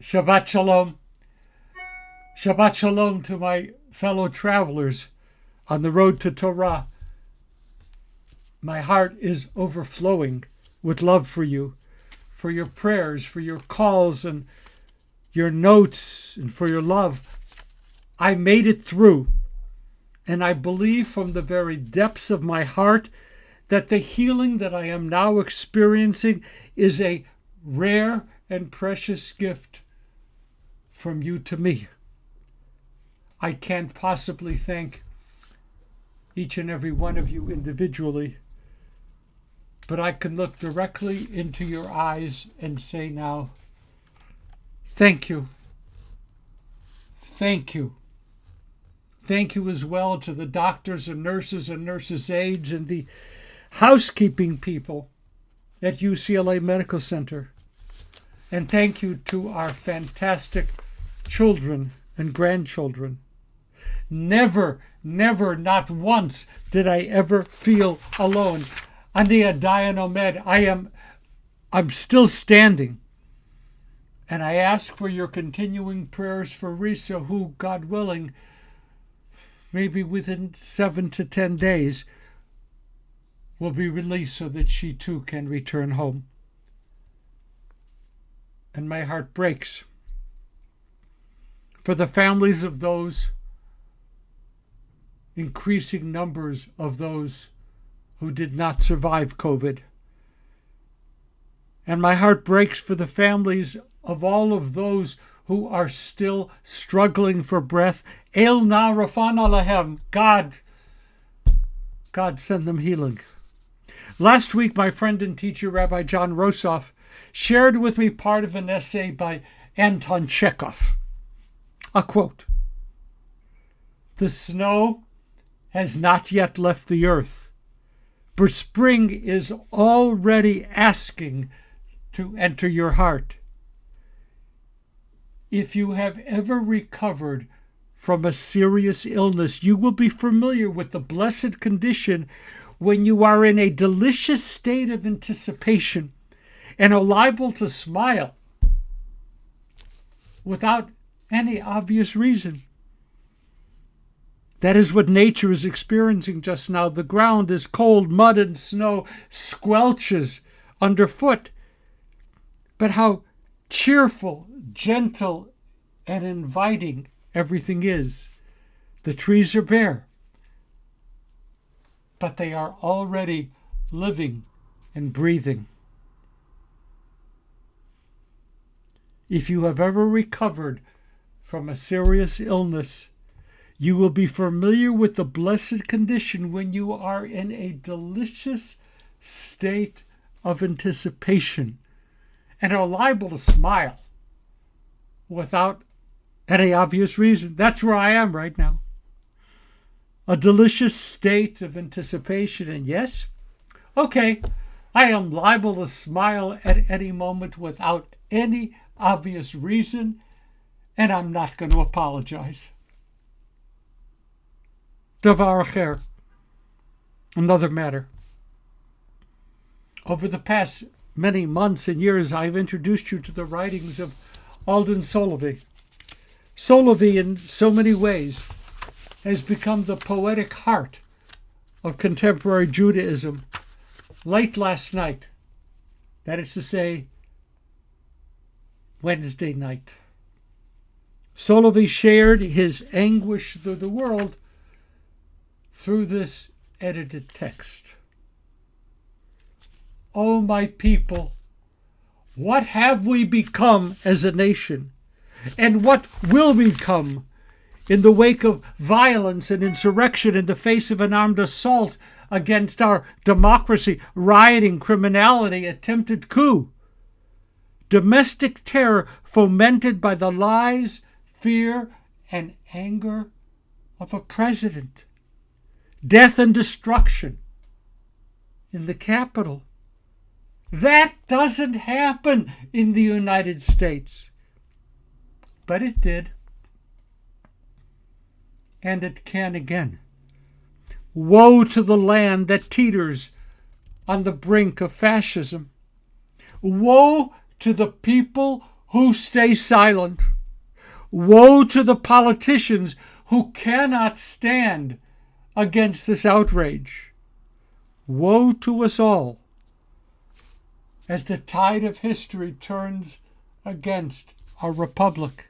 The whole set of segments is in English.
Shabbat Shalom. Shabbat Shalom to my fellow travelers on the road to Torah. My heart is overflowing with love for you, for your prayers, for your calls and your notes, and for your love. I made it through, and I believe from the very depths of my heart that the healing that I am now experiencing is a rare and precious gift from you to me. I can't possibly thank each and every one of you individually, but I can look directly into your eyes and say now, thank you. Thank you. Thank you as well to the doctors and nurses' aides and the housekeeping people at UCLA Medical Center. And thank you to our fantastic children and grandchildren. Never, not once did I ever feel alone. Ani Adayan Omed, I'm still standing. And I ask for your continuing prayers for Risa, who, God willing, maybe within 7 to 10 days, will be released so that she too can return home. And my heart breaks for the families of those, increasing numbers of those who did not survive COVID. And my heart breaks for the families of all of those who are still struggling for breath. El na rafan alahem. God send them healing. Last week, my friend and teacher, Rabbi John Rosoff, shared with me part of an essay by Anton Chekhov. A quote: "The snow has not yet left the earth, but spring is already asking to enter your heart. If you have ever recovered from a serious illness, you will be familiar with the blessed condition when you are in a delicious state of anticipation and are liable to smile without any obvious reason. That is what nature is experiencing just now. The ground is cold, mud and snow squelches underfoot. But how cheerful, gentle, and inviting everything is. The trees are bare, but they are already living and breathing. If you have ever recovered from a serious illness, you will be familiar with the blessed condition when you are in a delicious state of anticipation and are liable to smile without any obvious reason. That's where I am right now. A delicious state of anticipation, and yes, okay, I am liable to smile at any moment without any obvious reason, and I'm not going to apologize. Davar acher, another matter. Over the past many months and years, I've introduced you to the writings of Alden Solovey. Solovey, in so many ways, has become the poetic heart of contemporary Judaism. Late last night, that is to say, Wednesday night, Solovey shared his anguish through the world through this edited text. Oh, my people, what have we become as a nation? And what will become in the wake of violence and insurrection in the face of an armed assault against our democracy, rioting, criminality, attempted coup, domestic terror fomented by the lies, fear, and anger of a president, death and destruction in the Capitol. That doesn't happen in the United States. But it did. And it can again. Woe to the land that teeters on the brink of fascism. Woe to the people who stay silent. Woe to the politicians who cannot stand against this outrage. Woe to us all as the tide of history turns against our republic.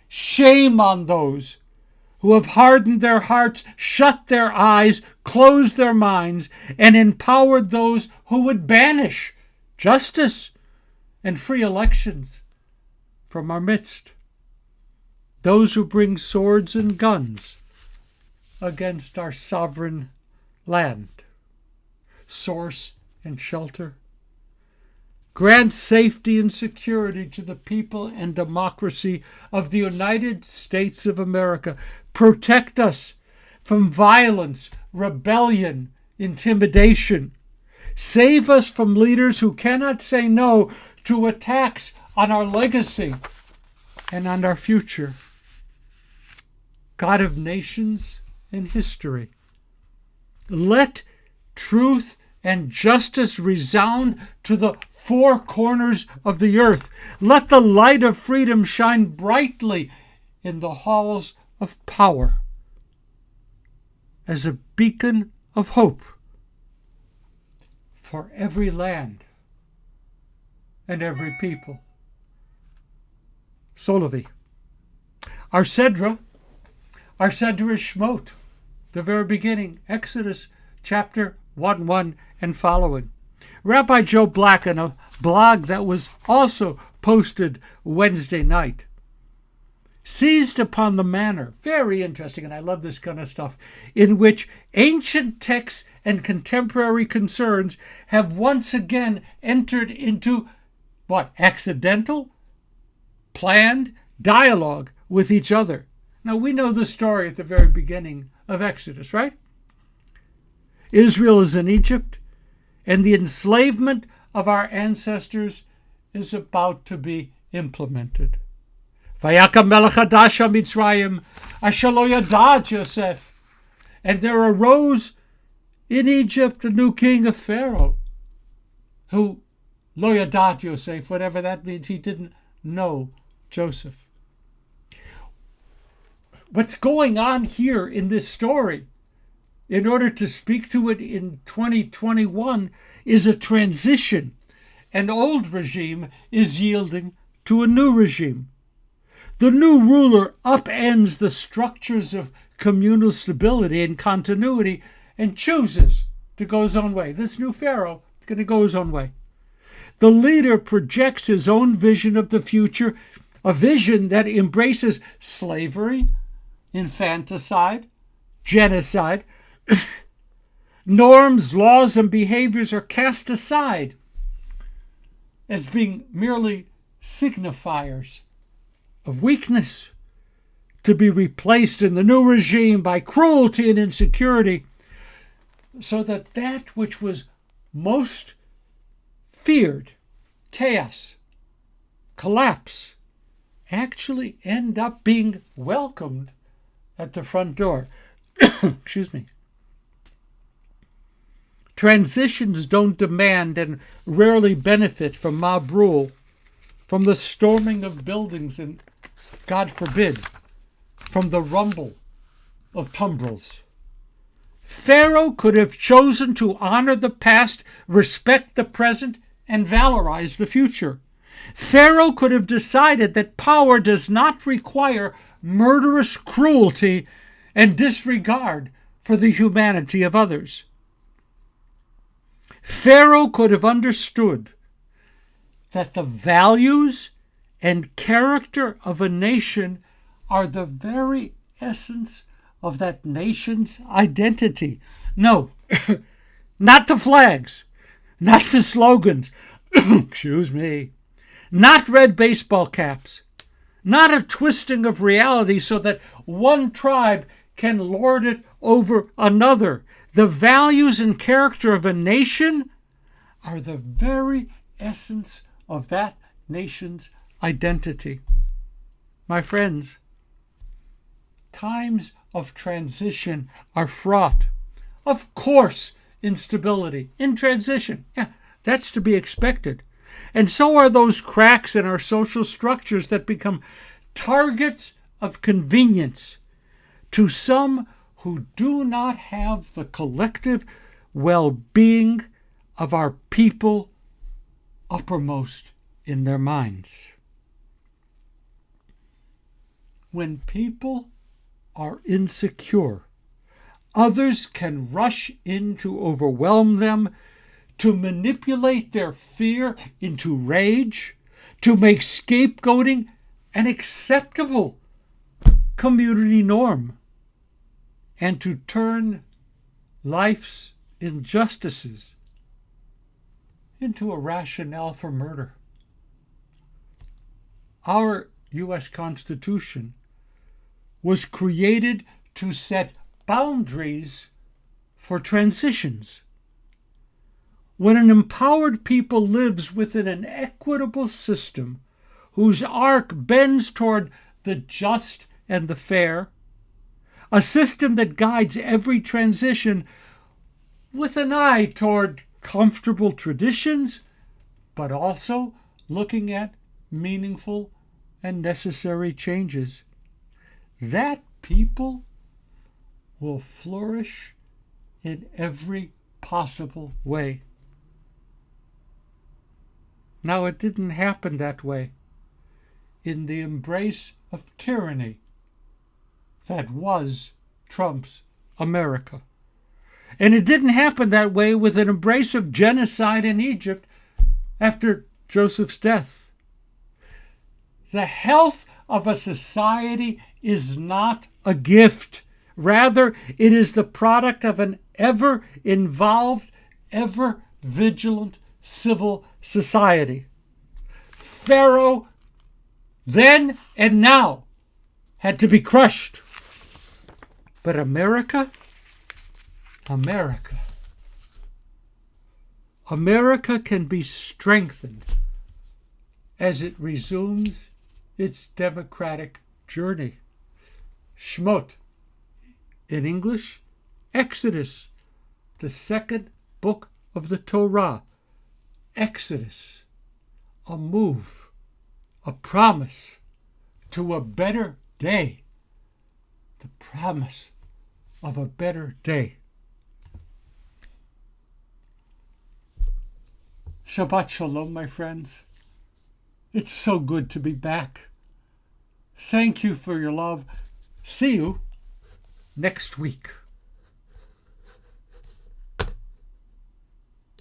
Shame on those who have hardened their hearts, shut their eyes, closed their minds, and empowered those who would banish justice and free elections from our midst. Those who bring swords and guns against our sovereign land. Source and shelter. Grant safety and security to the people and democracy of the United States of America. Protect us from violence, rebellion, intimidation. Save us from leaders who cannot say no to attacks on our legacy and on our future. God of nations and history, let truth and justice resound to the four corners of the earth. Let the light of freedom shine brightly in the halls of power as a beacon of hope for every land and every people. Solovi. Our Sedra is Shmot, the very beginning, Exodus chapter 1 and following. Rabbi Joe Black, in a blog that was also posted Wednesday night, seized upon the manner, very interesting, and I love this kind of stuff, in which ancient texts and contemporary concerns have once again entered into accidental, planned dialogue with each other. Now, we know the story at the very beginning of Exodus, right? Israel is in Egypt, and the enslavement of our ancestors is about to be implemented. Vayakam melech hadash ha-Mitzrayim asher lo yadat Yosef. And there arose in Egypt a new king of Pharaoh, who lo yadat Yosef, whatever that means, he didn't know Joseph. What's going on here in this story, in order to speak to it in 2021, is a transition. An old regime is yielding to a new regime. The new ruler upends the structures of communal stability and continuity and chooses to go his own way. This new Pharaoh is going to go his own way. The leader projects his own vision of the future, a vision that embraces slavery, infanticide, genocide. Norms, laws, and behaviors are cast aside as being merely signifiers of weakness, to be replaced in the new regime by cruelty and insecurity, so that that which was most feared, chaos, collapse, actually end up being welcomed at the front door. Excuse me. Transitions don't demand and rarely benefit from mob rule, from the storming of buildings, and, God forbid, from the rumble of tumbrils. Pharaoh could have chosen to honor the past, respect the present, and valorize the future. Pharaoh could have decided that power does not require murderous cruelty and disregard for the humanity of others. Pharaoh could have understood that the values and character of a nation are the very essence of that nation's identity. No, not the flags, not the slogans, excuse me, not red baseball caps, not a twisting of reality so that one tribe can lord it over another. The values and character of a nation are the very essence of that nation's identity. My friends, times of transition are fraught. Of course, instability in transition. Yeah, that's to be expected. And so are those cracks in our social structures that become targets of convenience to some who do not have the collective well-being of our people uppermost in their minds. When people are insecure, others can rush in to overwhelm them, to manipulate their fear into rage, to make scapegoating an acceptable community norm, and to turn life's injustices into a rationale for murder. Our U.S. Constitution was created to set boundaries for transitions. When an empowered people lives within an equitable system whose arc bends toward the just and the fair, a system that guides every transition with an eye toward comfortable traditions, but also looking at meaningful and necessary changes, that people will flourish in every possible way. Now, it didn't happen that way in the embrace of tyranny that was Trump's America. And it didn't happen that way with an embrace of genocide in Egypt after Joseph's death. The health of a society is not a gift. Rather, it is the product of an ever-involved, ever-vigilant civil society. Pharaoh, then and now, had to be crushed. But America can be strengthened as it resumes its democratic journey. Shmot, in English, Exodus, the second book of the Torah. Exodus, a move, a promise to a better day. The promise of a better day. Shabbat Shalom, my friends. It's so good to be back. Thank you for your love. See you next week.